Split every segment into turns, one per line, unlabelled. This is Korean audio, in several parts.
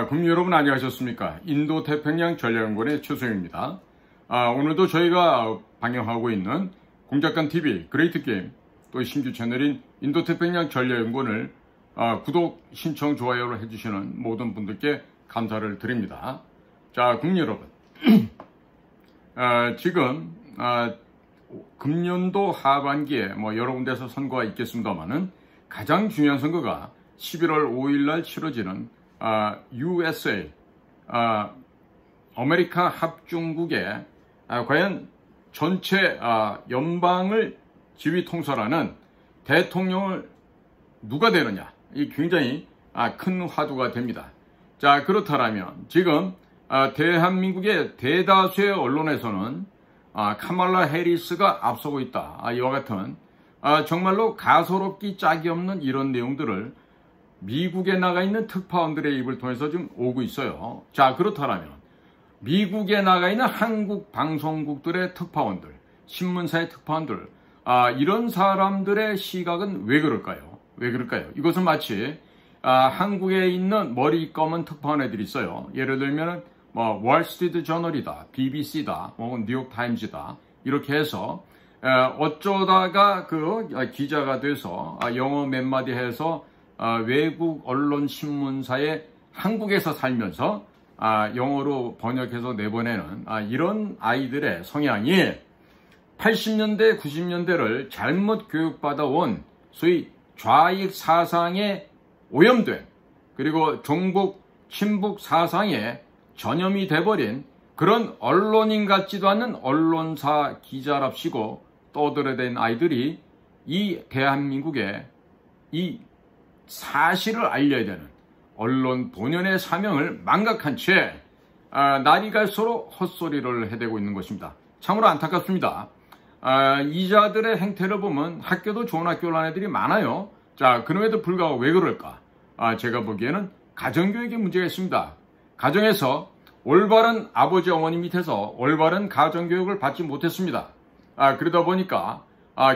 국민 여러분 안녕하셨습니까? 인도태평양 전략연구원의 최소영입니다. 오늘도 저희가 방영하고 있는 공작관TV 그레이트 게임 또 신규 채널인 인도태평양 전략연구원을 구독, 신청, 좋아요를 해주시는 모든 분들께 감사를 드립니다. 자, 국민 여러분. 지금 금년도 하반기에 여러 군데서 선거가 있겠습니다만은 가장 중요한 선거가 11월 5일 날 치러지는 USA 아메리카 합중국의 과연 전체 연방을 지휘 통솔하는 대통령을 누가 되느냐, 이 굉장히 큰 화두가 됩니다. 자, 그렇다면 지금 대한민국의 대다수의 언론에서는 카말라 해리스가 앞서고 있다, 이와 같은 정말로 가소롭기 짝이 없는 이런 내용들을 미국에 나가 있는 특파원들의 입을 통해서 좀 오고 있어요. 자, 그렇다면 미국에 나가 있는 한국 방송국들의 특파원들, 신문사의 특파원들, 이런 사람들의 시각은 왜 그럴까요? 왜 그럴까요? 이것은 마치 한국에 있는 머리 검은 특파원 애들이 있어요. 예를 들면 월스트리트 저널이다, BBC다, 뉴욕타임즈다, 이렇게 해서 어쩌다가 그 기자가 돼서 영어 몇 마디 해서 외국 언론 신문사에 한국에서 살면서 영어로 번역해서 내보내는 이런 아이들의 성향이 80년대, 90년대를 잘못 교육받아온 소위 좌익 사상에 오염된, 그리고 종북, 친북 사상에 전염이 돼버린 그런 언론인 같지도 않은 언론사 기자랍시고 떠들어댄 아이들이 이 대한민국에 이 사실을 알려야 되는 언론 본연의 사명을 망각한 채 날이 갈수록 헛소리를 해대고 있는 것입니다. 참으로 안타깝습니다. 이자들의 행태를 보면 학교도 좋은 학교 간 애들이 많아요. 자, 그럼에도 불구하고 왜 그럴까? 제가 보기에는 가정교육에 문제가 있습니다. 가정에서 올바른 아버지 어머니 밑에서 올바른 가정교육을 받지 못했습니다. 그러다 보니까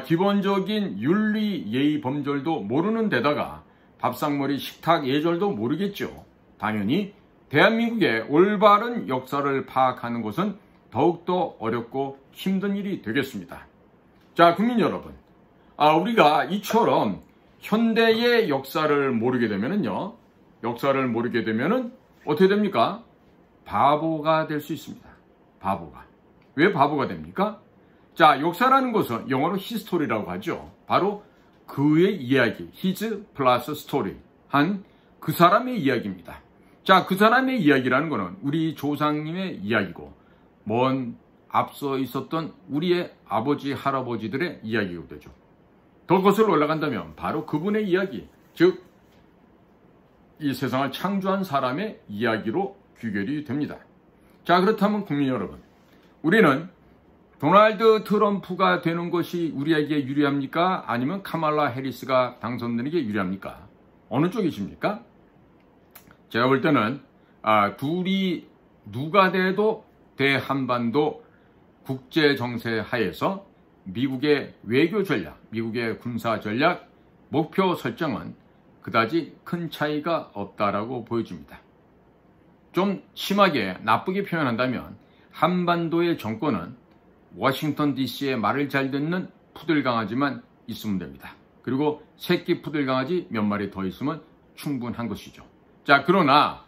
기본적인 윤리 예의 범절도 모르는 데다가 밥상머리 식탁 예절도 모르겠죠. 당연히 대한민국의 올바른 역사를 파악하는 것은 더욱더 어렵고 힘든 일이 되겠습니다. 자, 국민 여러분, 우리가 이처럼 현대의 역사를 모르게 되면은요, 역사를 모르게 되면은 어떻게 됩니까? 바보가 될 수 있습니다. 바보가. 왜 바보가 됩니까? 자, 역사라는 것은 영어로 히스토리라고 하죠. 바로 그의 이야기, his plus story, 한 그 사람의 이야기입니다. 자, 그 사람의 이야기라는 것은 우리 조상님의 이야기고, 먼 앞서 있었던 우리의 아버지, 할아버지들의 이야기가 되죠. 더 거슬러 올라간다면 바로 그분의 이야기, 즉 이 세상을 창조한 사람의 이야기로 귀결이 됩니다. 자, 그렇다면 국민 여러분, 우리는 도널드 트럼프가 되는 것이 우리에게 유리합니까? 아니면 카말라 해리스가 당선되는 게 유리합니까? 어느 쪽이십니까? 제가 볼 때는 둘이 누가 돼도 대한반도 국제 정세 하에서 미국의 외교 전략, 미국의 군사 전략, 목표 설정은 그다지 큰 차이가 없다라고 보여집니다. 좀 심하게 나쁘게 표현한다면 한반도의 정권은 워싱턴 DC의 말을 잘 듣는 푸들강아지만 있으면 됩니다. 그리고 새끼 푸들강아지 몇 마리 더 있으면 충분한 것이죠. 자, 그러나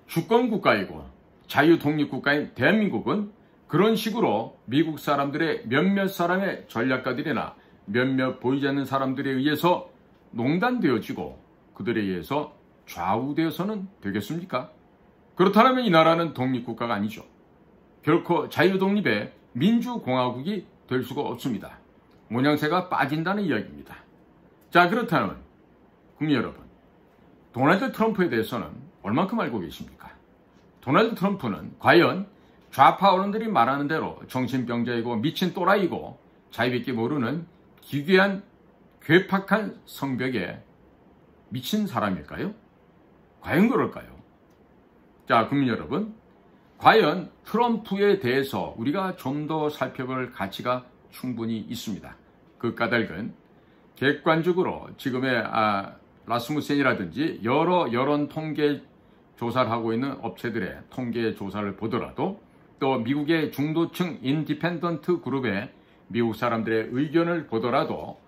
주권국가이고 자유독립국가인 대한민국은 그런 식으로 미국 사람들의 몇몇 사람의 전략가들이나 몇몇 보이지 않는 사람들에 의해서 농단되어지고 그들에 의해서 좌우되어서는 되겠습니까? 그렇다면 이 나라는 독립국가가 아니죠. 결코 자유독립의 민주공화국이 될 수가 없습니다. 모양새가 빠진다는 이야기입니다. 자, 그렇다면 국민 여러분, 도널드 트럼프에 대해서는 얼만큼 알고 계십니까? 도널드 트럼프는 과연 좌파 언론들이 말하는 대로 정신병자이고 미친 또라이고 자유밖에 모르는 기괴한 괴팍한 성벽에 미친 사람일까요? 과연 그럴까요? 자, 국민 여러분, 과연 트럼프에 대해서 우리가 좀 더 살펴볼 가치가 충분히 있습니다. 그 까닭은 객관적으로 지금의 라스무센이라든지 여러 여론 통계 조사를 하고 있는 업체들의 통계 조사를 보더라도 또 미국의 중도층 인디펜던트 그룹의 미국 사람들의 의견을 보더라도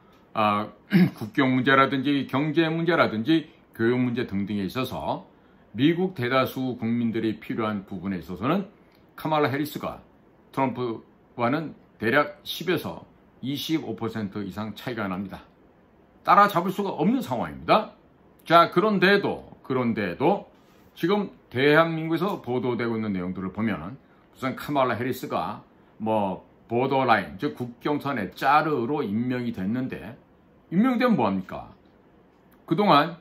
국경 문제라든지 경제 문제라든지 교육 문제 등등에 있어서 미국 대다수 국민들이 필요한 부분에 있어서는 카말라 해리스가 트럼프와는 대략 10에서 25% 이상 차이가 납니다. 따라잡을 수가 없는 상황입니다. 자, 그런데도 지금 대한민국에서 보도되고 있는 내용들을 보면 우선 카말라 해리스가 보더라인, 즉 국경선의 짜르로 임명이 됐는데 임명되면 뭐합니까? 그동안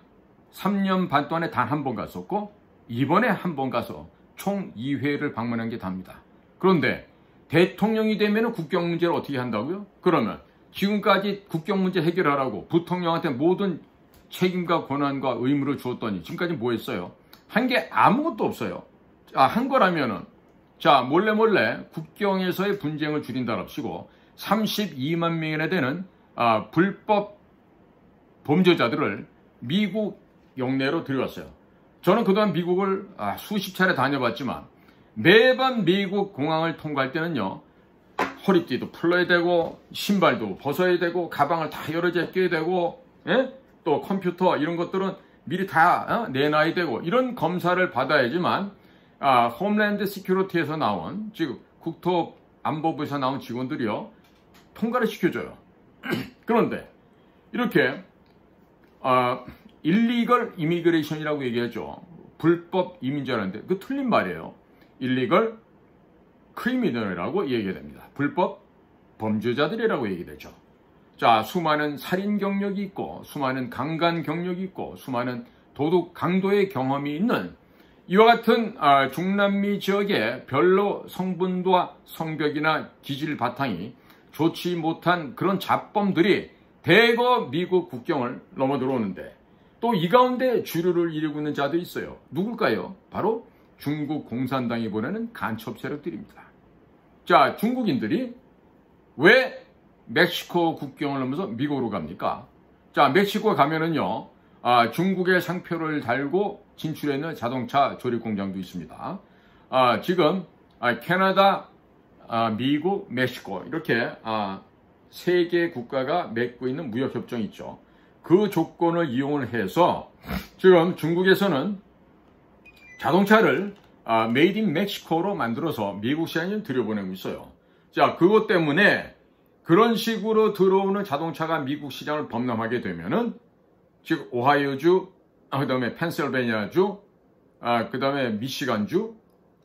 3년 반 동안에 단 한 번 갔었고 이번에 한 번 가서 총 2회를 방문한 게 답니다. 그런데 대통령이 되면 국경 문제를 어떻게 한다고요? 그러면 지금까지 국경 문제 해결하라고 부통령한테 모든 책임과 권한과 의무를 주었더니 지금까지 뭐 했어요? 한 게 아무것도 없어요. 한 거라면은 몰래 국경에서의 분쟁을 줄인다랍시고 32만 명이나 되는 불법 범죄자들을 미국 영내로 들여왔어요. 저는 그동안 미국을 수십 차례 다녀봤지만 매번 미국 공항을 통과할 때는요, 허리띠도 풀어야 되고 신발도 벗어야 되고 가방을 다 여러 개 껴야 되고 또 컴퓨터 이런 것들은 미리 다 내놔야 되고 이런 검사를 받아야지만 홈랜드 시큐리티에서 나온, 즉 국토안보부에서 나온 직원들이요 통과를 시켜줘요. 그런데 이렇게 일리걸 이미그레이션이라고 얘기하죠. 불법 이민자라는데 그 틀린 말이에요. 일리걸 크리미널이라고 얘기가 됩니다. 불법 범죄자들이라고 얘기되죠. 자, 수많은 살인 경력이 있고 수많은 강간 경력이 있고 수많은 도둑 강도의 경험이 있는 이와 같은 중남미 지역에 별로 성분과 성벽이나 기질 바탕이 좋지 못한 그런 잡범들이 대거 미국 국경을 넘어 들어오는데 또 이 가운데 주류를 이루고 있는 자도 있어요. 누굴까요? 바로 중국 공산당이 보내는 간첩 세력들입니다. 자, 중국인들이 왜 멕시코 국경을 넘어서 미국으로 갑니까? 자, 멕시코 가면은요, 중국의 상표를 달고 진출해 있는 자동차 조립 공장도 있습니다. 지금 캐나다, 미국, 멕시코 이렇게 세 개 국가가 맺고 있는 무역협정이 있죠. 그 조건을 이용을 해서 지금 중국에서는 자동차를 메이드 인 멕시코로 만들어서 미국 시장에 들여보내고 있어요. 자, 그것 때문에 그런 식으로 들어오는 자동차가 미국 시장을 범람하게 되면은 즉 오하이오주, 그 다음에 펜실베니아주, 그 다음에 미시간주,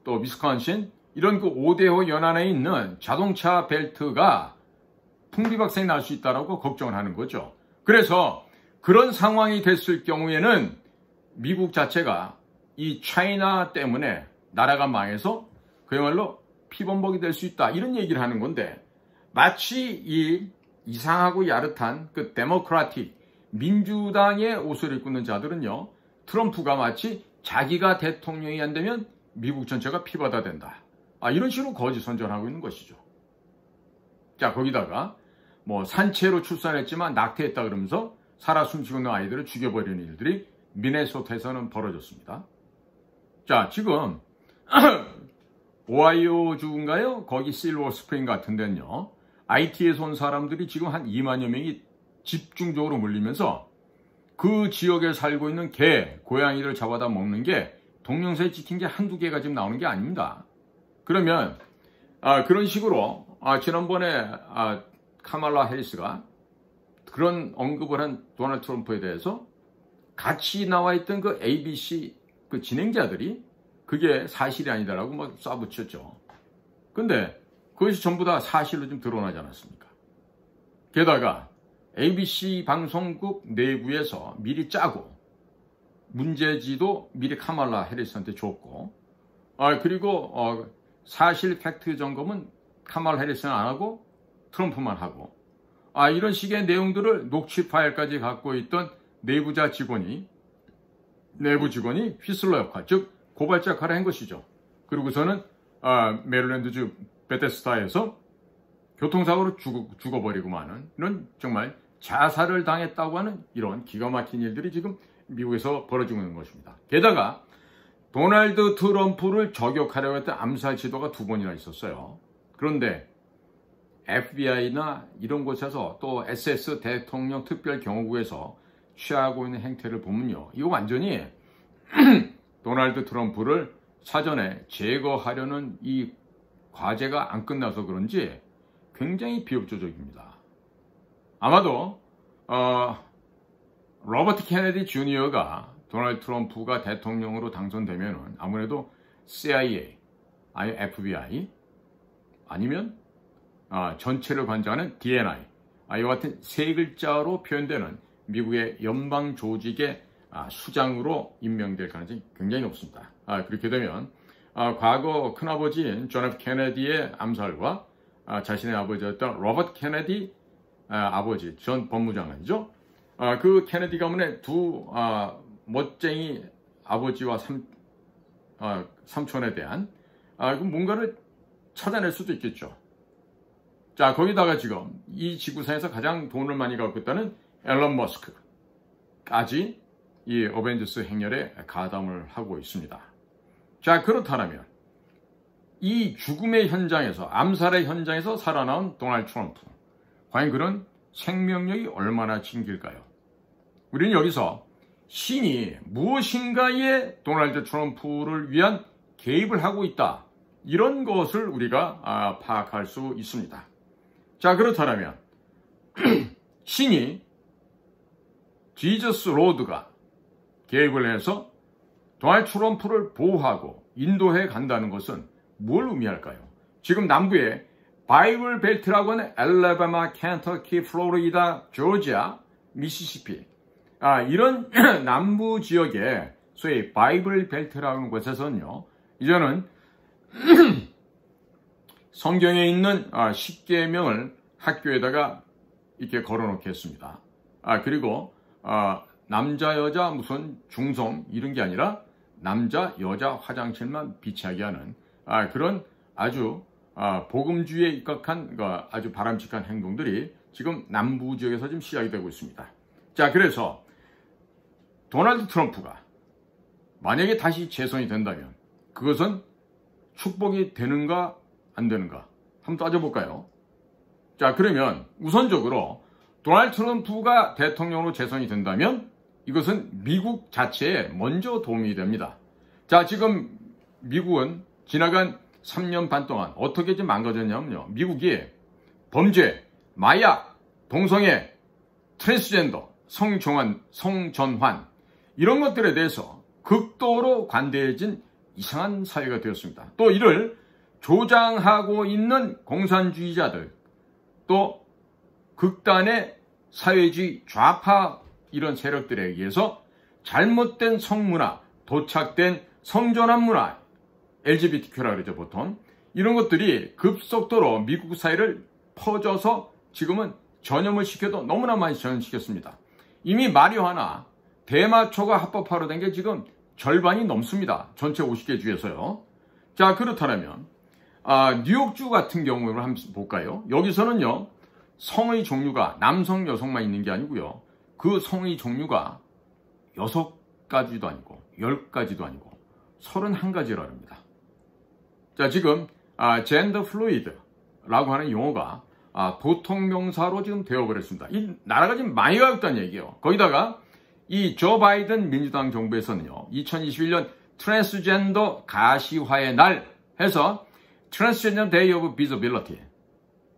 또 위스콘신 이런 그 5대호 연안에 있는 자동차 벨트가 풍비박산이 날 수 있다고 걱정을 하는 거죠. 그래서 그런 상황이 됐을 경우에는 미국 자체가 이 차이나 때문에 나라가 망해서 그야말로 피범벅이 될 수 있다 이런 얘기를 하는 건데 마치 이 이상하고 야릇한 그 데모크라틱 민주당의 옷을 입고 있는 자들은요 트럼프가 마치 자기가 대통령이 안 되면 미국 전체가 피바다 된다 이런 식으로 거짓 선전하고 있는 것이죠. 자, 거기다가 산채로 출산했지만 낙태했다 그러면서 살아 숨쉬고 있는 아이들을 죽여버리는 일들이 미네소타에서는 벌어졌습니다. 자, 지금 오하이오주인가요? 거기 실버 스프링 같은 데는요 IT에서 온 사람들이 지금 한 2만여 명이 집중적으로 몰리면서 그 지역에 살고 있는 개, 고양이를 잡아다 먹는 게 동영상에 찍힌 게 한두 개가 지금 나오는 게 아닙니다. 그러면 그런 식으로 지난번에 카말라 해리스가 그런 언급을 한 도널드 트럼프에 대해서 같이 나와 있던 그 ABC 그 진행자들이 그게 사실이 아니다라고 쏴붙였죠. 근데 그것이 전부 다 사실로 좀 드러나지 않았습니까? 게다가 ABC 방송국 내부에서 미리 짜고 문제지도 미리 카말라 해리스한테 줬고 그리고 사실 팩트 점검은 카말라 해리스는 안 하고 트럼프만 하고 이런 식의 내용들을 녹취 파일까지 갖고 있던 내부 직원이 휘슬러 역할, 즉 고발자 역할을 한 것이죠. 그리고서는 메릴랜드주 베테스다에서 교통사고로 죽어버리고 마는 이런 정말 자살을 당했다고 하는 이런 기가 막힌 일들이 지금 미국에서 벌어지고 있는 것입니다. 게다가 도널드 트럼프를 저격하려고 했던 암살 시도가 2번이나 있었어요. 그런데 FBI나 이런 곳에서 또 SS 대통령 특별경호국에서 취하고 있는 행태를 보면요, 이거 완전히 도널드 트럼프를 사전에 제거하려는 이 과제가 안 끝나서 그런지 굉장히 비협조적입니다. 아마도 로버트 케네디 주니어가 도널드 트럼프가 대통령으로 당선되면 아무래도 CIA, 아니 FBI, 아니면 전체를 관장하는 DNI, 이와 같은 세 글자로 표현되는 미국의 연방 조직의 수장으로 임명될 가능성이 굉장히 높습니다. 그렇게 되면 과거 큰아버지인 존 F 케네디의 암살과 자신의 아버지였던 로버트 케네디 아버지 전 법무장관이죠. 그 케네디 가문의 두 멋쟁이 아버지와 삼촌에 대한 뭔가를 찾아낼 수도 있겠죠. 자, 거기다가 지금 이 지구상에서 가장 돈을 많이 갖고 있다는 앨런 머스크까지 이 어벤져스 행렬에 가담을 하고 있습니다. 자, 그렇다면 이 죽음의 현장에서, 암살의 현장에서 살아나온 도널드 트럼프, 과연 그런 생명력이 얼마나 진길까요? 우리는 여기서 신이 무엇인가에 도널드 트럼프를 위한 개입을 하고 있다, 이런 것을 우리가 파악할 수 있습니다. 자, 그렇다면 신이 지저스 로드가 개입을 해서 도널드 트럼프를 보호하고 인도해 간다는 것은 뭘 의미할까요? 지금 남부에 바이블 벨트라고 하는 알래바마, 켄터키, 플로리다, 조지아, 미시시피, 이런 남부 지역에 소위 바이블 벨트라는 곳에서는요, 이제는 성경에 있는 10계명을 학교에다가 이렇게 걸어놓겠습니다. 그리고 남자 여자 무슨 중성 이런 게 아니라 남자 여자 화장실만 비치하게 하는 그런 아주 복음주의에 입각한 아주 바람직한 행동들이 지금 남부 지역에서 지금 시작이 되고 있습니다. 자, 그래서 도널드 트럼프가 만약에 다시 재선이 된다면 그것은 축복이 되는가 안 되는가 한번 따져볼까요? 자, 그러면 우선적으로 도널드 트럼프가 대통령으로 재선이 된다면 이것은 미국 자체에 먼저 도움이 됩니다. 자, 지금 미국은 지나간 3년 반 동안 어떻게 좀 망가졌냐면요, 미국이 범죄, 마약, 동성애, 트랜스젠더, 성전환 이런 것들에 대해서 극도로 관대해진 이상한 사회가 되었습니다. 또 이를 조장하고 있는 공산주의자들, 또 극단의 사회주의 좌파 이런 세력들에 의해서 잘못된 성문화, 도착된 성전환 문화, LGBTQ라 그러죠 보통, 이런 것들이 급속도로 미국 사회를 퍼져서 지금은 전염을 시켜도 너무나 많이 전염시켰습니다. 이미 마리화나 대마초가 합법화로 된 게 지금 절반이 넘습니다. 전체 50개 주에서요. 자, 그렇다면 뉴욕주 같은 경우를 한번 볼까요? 여기서는요, 성의 종류가 남성, 여성만 있는 게 아니고요, 그 성의 종류가 6가지도 아니고 10가지도 아니고 31가지라 합니다. 자, 지금 젠더 플루이드라고 하는 용어가 보통 명사로 지금 되어버렸습니다. 이 나라가 지금 많이 가있다는 얘기예요. 거기다가 이 조 바이든 민주당 정부에서는요, 2021년 트랜스젠더 가시화의 날 해서 트랜스젠더 데이 오브 비저빌리티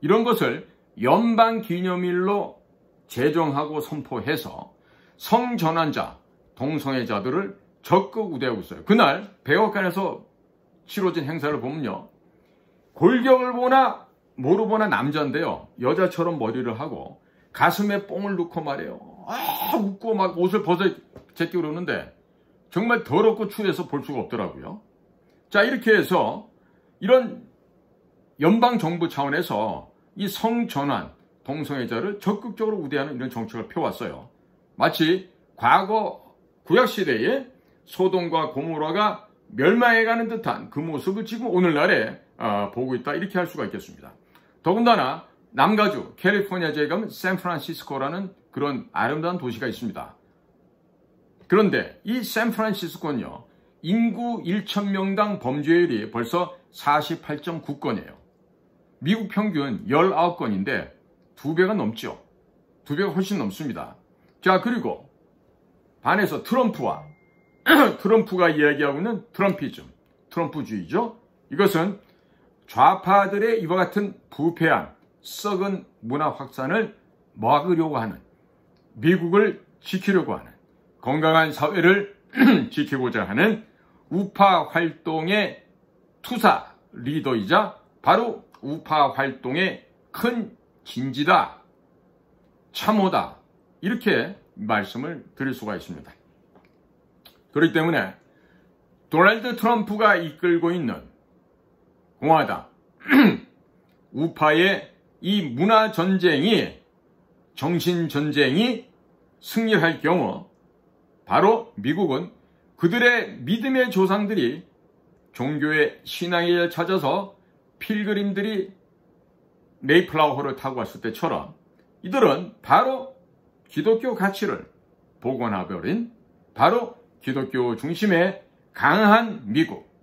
이런 것을 연방 기념일로 제정하고 선포해서 성전환자, 동성애자들을 적극 우대하고 있어요. 그날 백악관에서 치러진 행사를 보면요, 골격을 보나 모르 보나 남자인데요, 여자처럼 머리를 하고 가슴에 뽕을 넣고 말이에요, 웃고 막 옷을 벗어 제끼고 그러는데 정말 더럽고 추해서 볼 수가 없더라고요. 자, 이렇게 해서 이런 연방정부 차원에서 이 성전환, 동성애자를 적극적으로 우대하는 이런 정책을 펴왔어요. 마치 과거 구약시대에 소돔과 고모라가 멸망해가는 듯한 그 모습을 지금 오늘날에 보고 있다, 이렇게 할 수가 있겠습니다. 더군다나 남가주 캘리포니아주에 가면 샌프란시스코라는 그런 아름다운 도시가 있습니다. 그런데 이 샌프란시스코는요, 인구 1,000명당 범죄율이 벌써 48.9건이에요. 미국 평균 19건인데 2배가 넘죠. 2배가 훨씬 넘습니다. 자, 그리고 반해서 트럼프와 트럼프가 이야기하고 있는 트럼피즘, 트럼프주의죠. 이것은 좌파들의 이와 같은 부패한 썩은 문화 확산을 막으려고 하는, 미국을 지키려고 하는, 건강한 사회를 지키고자 하는 우파 활동의 투사 리더이자 바로 우파 활동의 큰 진지다, 참호다, 이렇게 말씀을 드릴 수가 있습니다. 그렇기 때문에 도널드 트럼프가 이끌고 있는 공화당 우파의 이 문화 전쟁이, 정신 전쟁이 승리할 경우 바로 미국은 그들의 믿음의 조상들이 종교의 신앙에 찾아서 필그림들이 메이플라워호를 타고 왔을 때처럼 이들은 바로 기독교 가치를 복원해버린, 바로 기독교 중심의 강한 미국,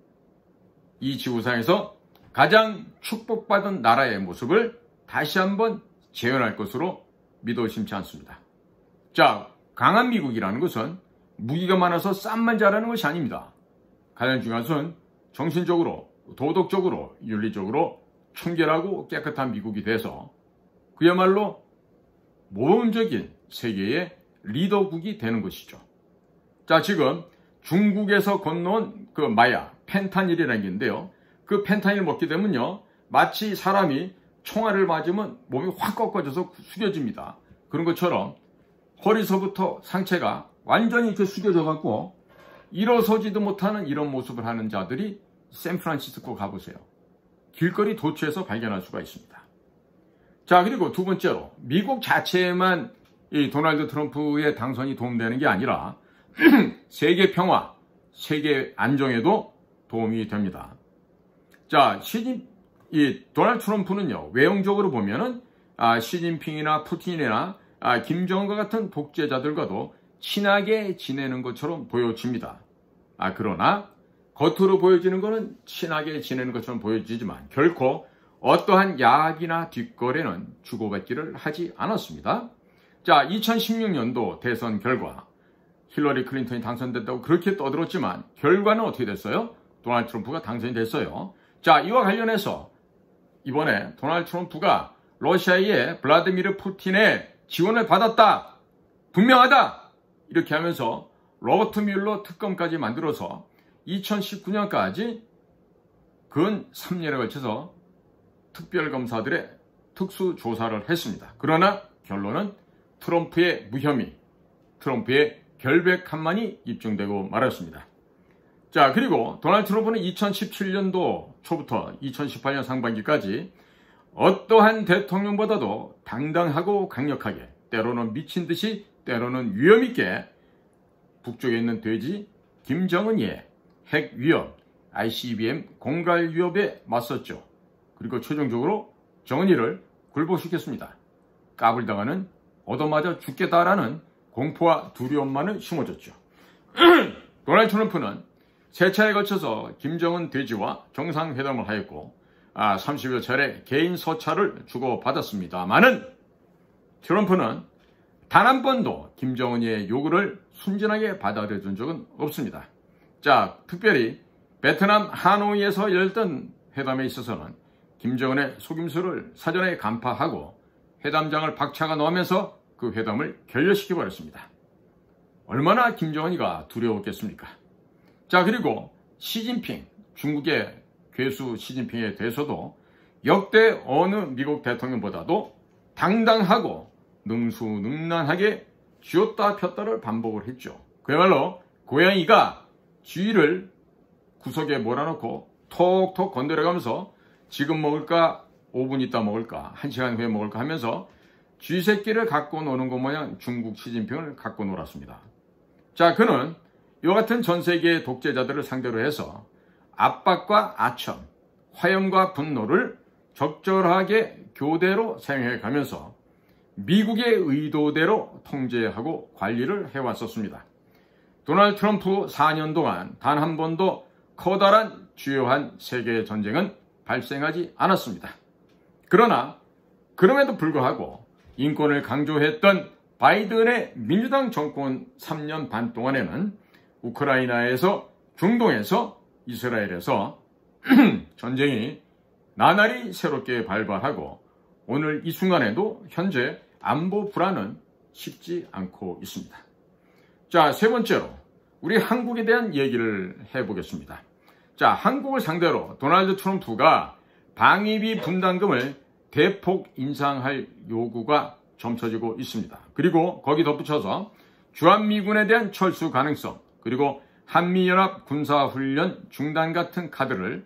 이 지구상에서 가장 축복받은 나라의 모습을 다시 한번 재현할 것으로 믿어 심지 않습니다. 자, 강한 미국이라는 것은 무기가 많아서 쌈만 잘하는 것이 아닙니다. 가장 중요한 것은 정신적으로, 도덕적으로, 윤리적으로 청결하고 깨끗한 미국이 돼서 그야말로 모범적인 세계의 리더국이 되는 것이죠. 자, 지금 중국에서 건너온 그 마약, 펜타닐이라는 게 있는데요. 그 펜타닐 먹게 되면요, 마치 사람이 총알을 맞으면 몸이 확 꺾어져서 숙여집니다. 그런 것처럼 허리서부터 상체가 완전히 이렇게 숙여져 갖고 일어서지도 못하는 이런 모습을 하는 자들이 샌프란시스코 가보세요. 길거리 도처에서 발견할 수가 있습니다. 자, 그리고 두 번째로 미국 자체에만 이 도널드 트럼프의 당선이 도움되는 게 아니라 세계 평화, 세계 안정에도 도움이 됩니다. 자, 도널드 트럼프는요, 외형적으로 보면은 시진핑이나 푸틴이나 김정은과 같은 독재자들과도 친하게 지내는 것처럼 보여집니다. 그러나 겉으로 보여지는 것은 친하게 지내는 것처럼 보여지지만 결코 어떠한 야학이나 뒷거래는 주고받기를 하지 않았습니다. 자, 2016년도 대선 결과 힐러리 클린턴이 당선됐다고 그렇게 떠들었지만 결과는 어떻게 됐어요? 도널드 트럼프가 당선이 됐어요. 자, 이와 관련해서 이번에 도널드 트럼프가 러시아의 블라디미르 푸틴의 지원을 받았다, 분명하다, 이렇게 하면서 로버트 뮬러 특검까지 만들어서 2019년까지 근 3년에 걸쳐서 특별검사들의 특수조사를 했습니다. 그러나 결론은 트럼프의 무혐의, 트럼프의 결백함만이 입증되고 말았습니다. 자, 그리고 도널드 트럼프는 2017년도 초부터 2018년 상반기까지 어떠한 대통령보다도 당당하고 강력하게, 때로는 미친 듯이, 때로는 위험있게 북쪽에 있는 돼지 김정은의 핵 위협, ICBM 공갈 위협에 맞섰죠. 그리고 최종적으로 정은이를 굴복시켰습니다. 까불다가는 얻어맞아 죽겠다라는 공포와 두려움만을 심어줬죠. 도널드 트럼프는 세 차례에 걸쳐서 김정은 돼지와 정상회담을 하였고 30여 차례 개인 서찰을 주고받았습니다마는 트럼프는 단 한 번도 김정은의 요구를 순진하게 받아들여준 적은 없습니다. 자, 특별히 베트남 하노이에서 열렸던 회담에 있어서는 김정은의 속임수를 사전에 간파하고 회담장을 박차가 놓으면서 그 회담을 결렬시켜버렸습니다. 얼마나 김정은이가 두려웠겠습니까? 자, 그리고 시진핑, 중국의 괴수 시진핑에 대해서도 역대 어느 미국 대통령보다도 당당하고 능수능란하게 쥐었다 폈다를 반복을 했죠. 그야말로 고양이가 쥐를 구석에 몰아놓고 톡톡 건드려가면서 지금 먹을까, 5분 있다 먹을까, 1시간 후에 먹을까 하면서 쥐 새끼를 갖고 노는 것 모양 중국 시진핑을 갖고 놀았습니다. 자, 그는 이와 같은 전 세계의 독재자들을 상대로 해서 압박과 아첨, 화염과 분노를 적절하게 교대로 사용해 가면서 미국의 의도대로 통제하고 관리를 해왔었습니다. 도널드 트럼프 4년 동안 단 한 번도 커다란 주요한 세계 전쟁은 발생하지 않았습니다. 그러나 그럼에도 불구하고 인권을 강조했던 바이든의 민주당 정권 3년 반 동안에는 우크라이나에서, 중동에서, 이스라엘에서 전쟁이 나날이 새롭게 발발하고 오늘 이 순간에도 현재 안보 불안은 쉽지 않고 있습니다. 자, 세 번째로 우리 한국에 대한 얘기를 해보겠습니다. 자, 한국을 상대로 도널드 트럼프가 방위비 분담금을 대폭 인상할 요구가 점쳐지고 있습니다. 그리고 거기 덧붙여서 주한미군에 대한 철수 가능성, 그리고 한미연합 군사훈련 중단 같은 카드를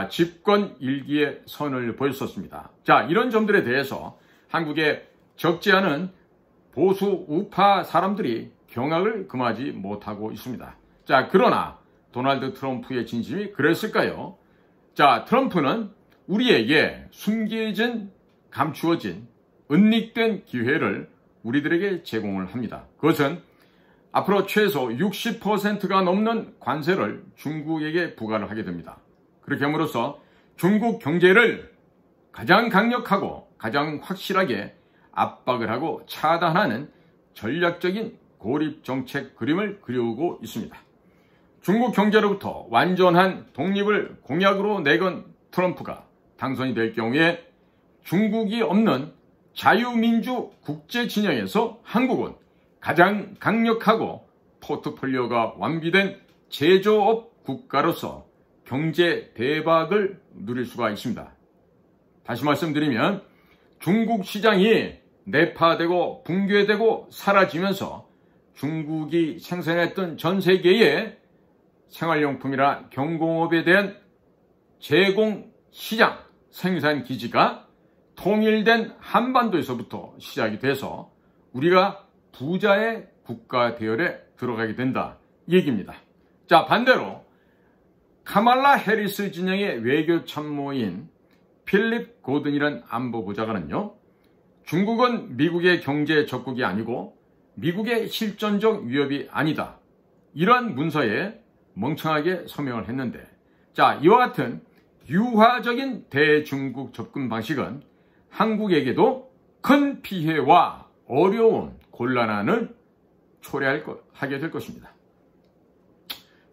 집권 일기에 선을 보였었습니다. 자, 이런 점들에 대해서 한국의 적지 않은 보수 우파 사람들이 경악을 금하지 못하고 있습니다. 자, 그러나 도널드 트럼프의 진심이 그랬을까요? 자, 트럼프는 우리에게 숨겨진, 감추어진, 은닉된 기회를 우리들에게 제공을 합니다. 그것은 앞으로 최소 60%가 넘는 관세를 중국에게 부과를 하게 됩니다. 그렇게 함으로써 중국 경제를 가장 강력하고 가장 확실하게 압박을 하고 차단하는 전략적인 고립 정책 그림을 그리우고 있습니다. 중국 경제로부터 완전한 독립을 공약으로 내건 트럼프가 당선이 될 경우에 중국이 없는 자유민주 국제 진영에서 한국은 가장 강력하고 포트폴리오가 완비된 제조업 국가로서 경제 대박을 누릴 수가 있습니다. 다시 말씀드리면 중국 시장이 내파되고 붕괴되고 사라지면서 중국이 생산했던 전 세계의 생활용품이나 경공업에 대한 제공 시장 생산 기지가 통일된 한반도에서부터 시작이 돼서 우리가 부자의 국가 대열에 들어가게 된다 이 얘기입니다. 자, 반대로 카말라 해리스 진영의 외교 참모인 필립 고든이라는 안보보좌관은요, 중국은 미국의 경제 적국이 아니고 미국의 실존적 위협이 아니다, 이러한 문서에 멍청하게 서명을 했는데, 자, 이와 같은 유화적인 대중국 접근 방식은 한국에게도 큰 피해와 어려움, 곤란함을 초래하게 될 것입니다.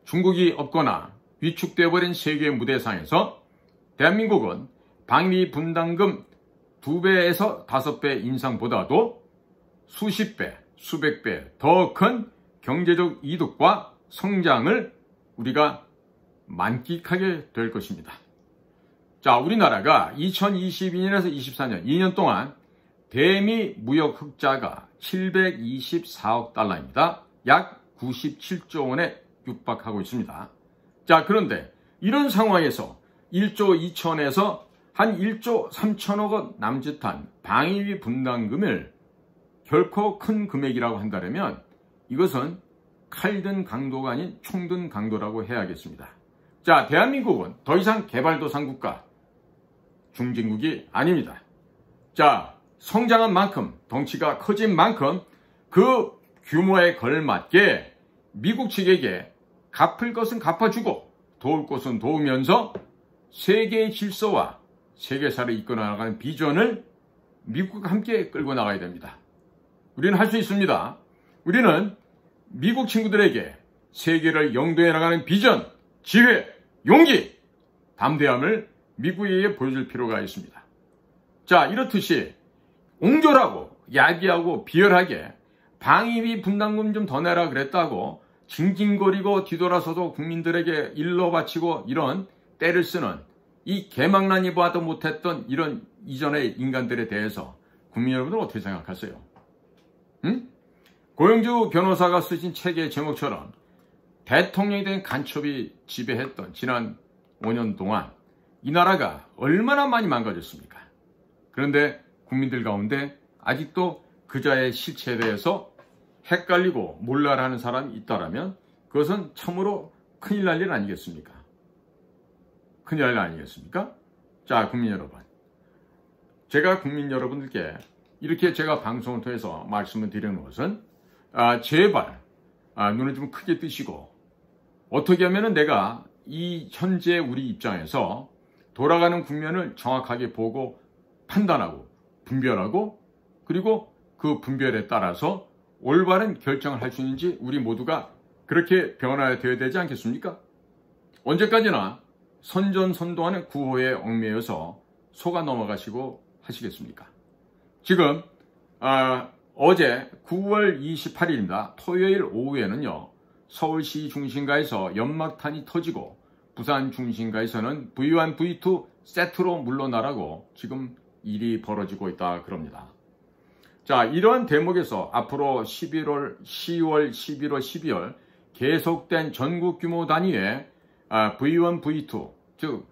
중국이 없거나 위축되어버린 세계 무대상에서 대한민국은 방위 분담금 2배에서 5배 인상보다도 수십 배, 수백 배 더 큰 경제적 이득과 성장을 우리가 만끽하게 될 것입니다. 자, 우리나라가 2022년에서 24년 2년 동안 대미 무역 흑자가 724억 달러입니다. 약 97조 원에 육박하고 있습니다. 자, 그런데 이런 상황에서 1조 2천에서 한 1조 3천억 원 남짓한 방위비 분담금을 결코 큰 금액이라고 한다면 이것은 칼든 강도가 아닌 총든 강도라고 해야겠습니다. 자, 대한민국은 더 이상 개발도상 국가, 중진국이 아닙니다. 자, 성장한 만큼, 덩치가 커진 만큼 그 규모에 걸맞게 미국 측에게 갚을 것은 갚아주고 도울 것은 도우면서 세계의 질서와 세계사를 이끌어 나가는 비전을 미국과 함께 끌고 나가야 됩니다. 우리는 할 수 있습니다. 우리는 미국 친구들에게 세계를 영도해 나가는 비전, 지혜, 용기, 담대함을 미국에게 보여줄 필요가 있습니다. 자, 이렇듯이 옹졸하고 야비하고 비열하게 방위비 분담금 좀 더 내라 그랬다고 징징거리고 뒤돌아서도 국민들에게 일러 바치고 이런 때를 쓰는 이 개망나니 봐도 못했던 이런 이전의 인간들에 대해서 국민 여러분들 어떻게 생각하세요? 고영주 변호사가 쓰신 책의 제목처럼 대통령에 대한 간첩이 지배했던 지난 5년 동안 이 나라가 얼마나 많이 망가졌습니까? 그런데 국민들 가운데 아직도 그자의 실체에 대해서 헷갈리고 몰라라는 사람이 있다라면 그것은 참으로 큰일 날 일 아니겠습니까? 큰일 날 일 아니겠습니까? 자, 국민 여러분, 제가 국민 여러분들께 이렇게 제가 방송을 통해서 말씀을 드리는 것은 제발 눈을 좀 크게 뜨시고 어떻게 하면 내가 이 현재 우리 입장에서 돌아가는 국면을 정확하게 보고 판단하고 분별하고 그리고 그 분별에 따라서 올바른 결정을 할 수 있는지 우리 모두가 그렇게 변화되어야 되지 않겠습니까? 언제까지나 선전선동하는 구호에 얽매여서 속아 넘어가시고 하시겠습니까? 지금 어제 9월 28일입니다. 토요일 오후에는요. 서울시 중심가에서 연막탄이 터지고 부산 중심가에서는 V1, V2 세트로 물러나라고 지금 일이 벌어지고 있다 그럽니다. 자, 이러한 대목에서 앞으로 11월, 10월, 11월, 12월 계속된 전국 규모 단위의 V1, V2 즉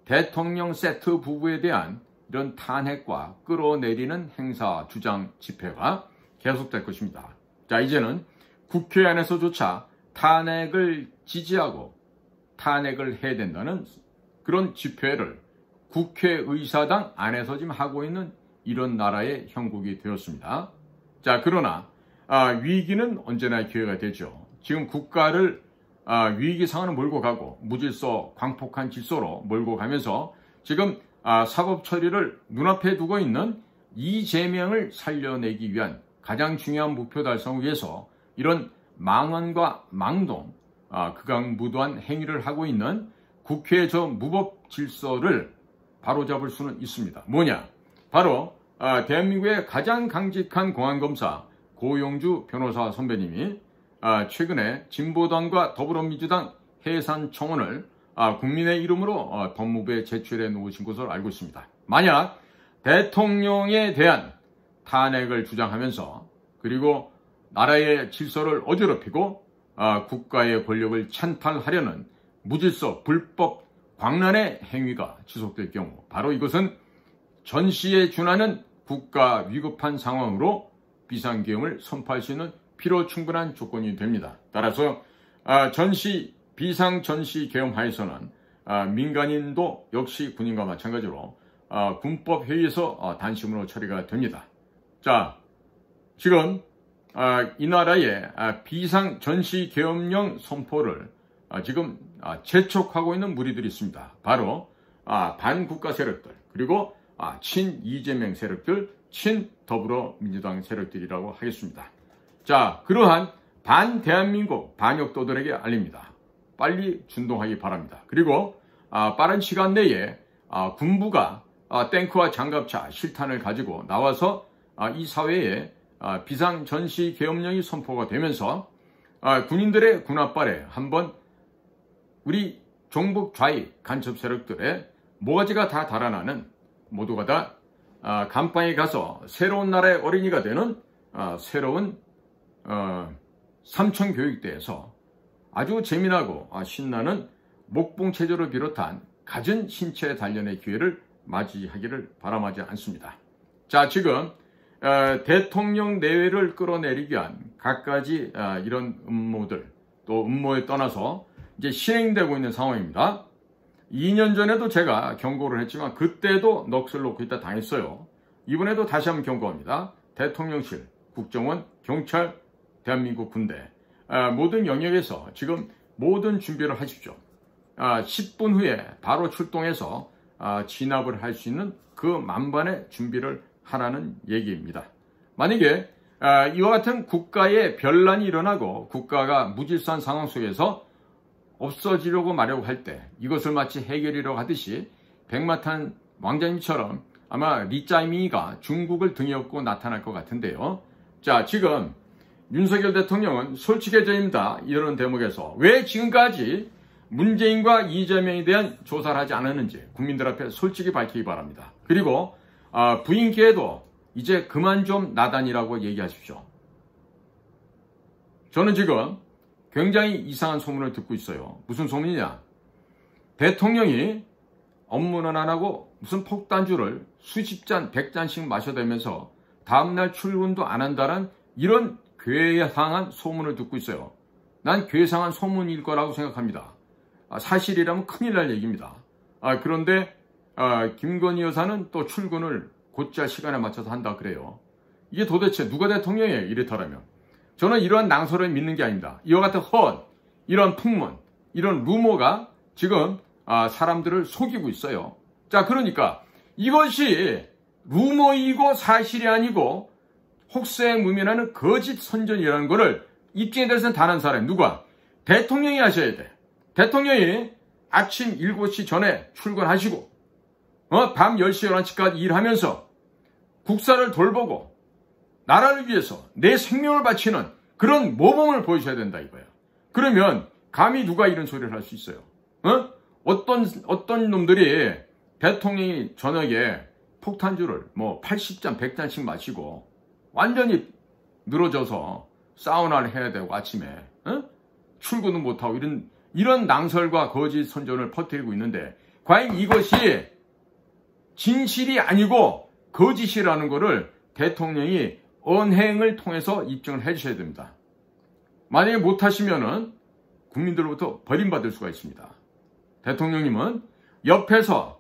대통령 세트 부부에 대한 이런 탄핵과 끌어내리는 행사 주장 집회가 계속될 것입니다. 자, 이제는 국회 안에서조차 탄핵을 지지하고 탄핵을 해야 된다는 그런 집회를 국회의사당 안에서 지금 하고 있는 이런 나라의 형국이 되었습니다. 자, 그러나 위기는 언제나 기회가 되죠. 지금 국가를 위기 상황으로 몰고 가고 무질서 광폭한 질서로 몰고 가면서 지금 사법 처리를 눈앞에 두고 있는 이재명을 살려내기 위한 가장 중요한 목표 달성을 위해서 이런 망언과 망동, 극악무도한 행위를 하고 있는 국회의 저 무법 질서를 바로잡을 수는 있습니다. 뭐냐? 바로 대한민국의 가장 강직한 공안검사 고용주 변호사 선배님이 최근에 진보당과 더불어민주당 해산청원을 국민의 이름으로 법무부에 제출해 놓으신 것으로 알고 있습니다. 만약 대통령에 대한 탄핵을 주장하면서 그리고 나라의 질서를 어지럽히고 국가의 권력을 찬탈하려는 무질서 불법 광란의 행위가 지속될 경우 바로 이것은 전시에 준하는 국가 위급한 상황으로 비상계엄을 선포할 수 있는 필요 충분한 조건이 됩니다. 따라서 비상전시계엄 하에서는 민간인도 역시 군인과 마찬가지로 군법회의에서 단심으로 처리가 됩니다. 자, 지금 이 나라의 비상전시계엄령 선포를 지금 재촉하고 있는 무리들이 있습니다. 바로 반국가 세력들 그리고 친 이재명 세력들, 친 더불어민주당 세력들이라고 하겠습니다. 자, 그러한 반대한민국 반역도들에게 알립니다. 빨리 준동하기 바랍니다. 그리고 빠른 시간 내에 군부가 탱크와 장갑차, 실탄을 가지고 나와서 이 사회에 비상전시계엄령이 선포가 되면서 군인들의 군합발에 한번 우리 종북 좌익 간첩 세력들의 모가지가 다 달아나는 모두가 다 감방에 가서 새로운 나라의 어린이가 되는 새로운 삼천교육대에서 아주 재미나고 신나는 목봉체조를 비롯한 갖은 신체 단련의 기회를 맞이하기를 바람하지 않습니다. 자, 지금 대통령 내외를 끌어내리기 위한 갖가지 이런 음모들 또 음모에 떠나서 이제 실행되고 있는 상황입니다. 2년 전에도 제가 경고를 했지만 그때도 넋을 놓고 있다 당했어요. 이번에도 다시 한번 경고합니다. 대통령실, 국정원, 경찰, 대한민국 군대 모든 영역에서 지금 모든 준비를 하십시오. 10분 후에 바로 출동해서 진압을 할 수 있는 그 만반의 준비를 하라는 얘기입니다. 만약에 이와 같은 국가의 변란이 일어나고 국가가 무질서한 상황 속에서 없어지려고 마려고 할 때 이것을 마치 해결이라고 하듯이 백마탄 왕자님처럼 아마 리짜이밍이가 중국을 등에 업고 나타날 것 같은데요. 자, 지금 윤석열 대통령은 솔직해져입니다. 이런 대목에서 왜 지금까지 문재인과 이재명에 대한 조사를 하지 않았는지 국민들 앞에 솔직히 밝히기 바랍니다. 그리고 부인께도 이제 그만 좀 나다니라고 얘기하십시오. 저는 지금 굉장히 이상한 소문을 듣고 있어요. 무슨 소문이냐? 대통령이 업무는 안 하고 무슨 폭탄주를 수십 잔, 100잔씩 마셔대면서 다음날 출근도 안 한다는 이런 괴상한 소문을 듣고 있어요. 난 괴상한 소문일 거라고 생각합니다. 사실이라면 큰일 날 얘기입니다. 그런데 김건희 여사는 또 출근을 곧잘 시간에 맞춰서 한다 그래요. 이게 도대체 누가 대통령이에요? 이렇다라면. 저는 이러한 낭설을 믿는 게 아닙니다. 이와 같은 이런 풍문, 이런 루머가 지금 사람들을 속이고 있어요. 자, 그러니까 이것이 루머이고 사실이 아니고 혹세무민하는 거짓 선전이라는 것을 입증에 대해서는 단 한 사람, 누가? 대통령이 하셔야 돼. 대통령이 아침 7시 전에 출근하시고 밤 10시, 11시까지 일하면서 국사를 돌보고 나라를 위해서 내 생명을 바치는 그런 모범을 보여줘야 된다 이거예요. 그러면 감히 누가 이런 소리를 할 수 있어요? 어떤 놈들이 대통령이 저녁에 폭탄주를 80잔, 100잔씩 마시고 완전히 늘어져서 사우나를 해야 되고 아침에 출근은 못하고 이런 낭설과 거짓 선전을 퍼뜨리고 있는데 과연 이것이 진실이 아니고 거짓이라는 것을 대통령이 언행을 통해서 입증을 해주셔야 됩니다. 만약에 못하시면은 국민들로부터 버림받을 수가 있습니다. 대통령님은 옆에서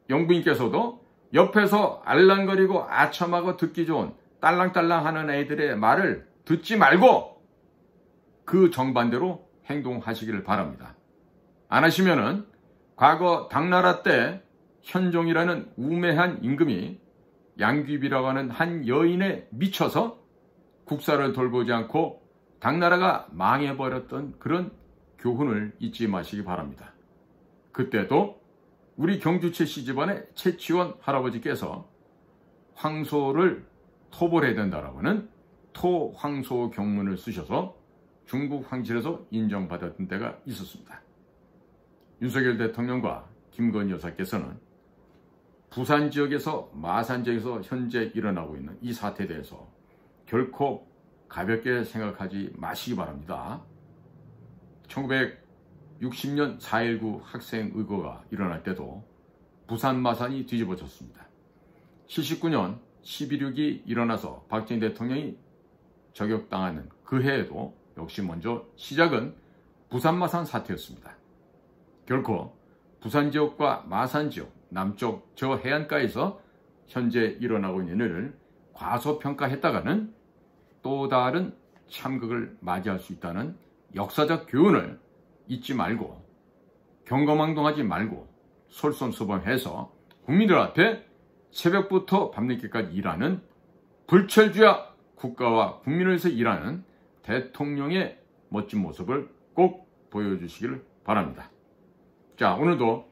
영부인께서도 옆에서 알랑거리고 아첨하고 듣기 좋은 딸랑딸랑 하는 애들의 말을 듣지 말고 그 정반대로 행동하시기를 바랍니다. 안 하시면은 과거 당나라 때 현종이라는 우매한 임금이 양귀비라고 하는 한 여인에 미쳐서 국사를 돌보지 않고 당나라가 망해버렸던 그런 교훈을 잊지 마시기 바랍니다. 그때도 우리 경주최 씨 집안의 최치원 할아버지께서 황소를 토벌해야 된다라고 하는 토황소 경문을 쓰셔서 중국 황실에서 인정받았던 때가 있었습니다. 윤석열 대통령과 김건희 여사께서는 부산 지역에서 마산 지역에서 현재 일어나고 있는 이 사태에 대해서 결코 가볍게 생각하지 마시기 바랍니다. 1960년 4.19 학생 의거가 일어날 때도 부산 마산이 뒤집어졌습니다. 79년 11.6이 일어나서 박정희 대통령이 저격당하는 그 해에도 역시 먼저 시작은 부산 마산 사태였습니다. 결코 부산 지역과 마산 지역, 남쪽 저 해안가에서 현재 일어나고 있는 일을 과소평가했다가는 또 다른 참극을 맞이할 수 있다는 역사적 교훈을 잊지 말고 경거망동하지 말고 솔선수범해서 국민들 앞에 새벽부터 밤늦게까지 일하는 불철주야 국가와 국민을 위해서 일하는 대통령의 멋진 모습을 꼭 보여주시기를 바랍니다. 자, 오늘도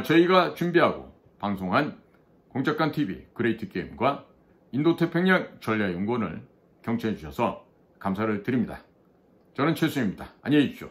저희가 준비하고 방송한 공작관TV 그레이트 게임과 인도태평양 전략연구원을 경청해 주셔서 감사를 드립니다. 저는 최수영입니다. 안녕히 계십시오.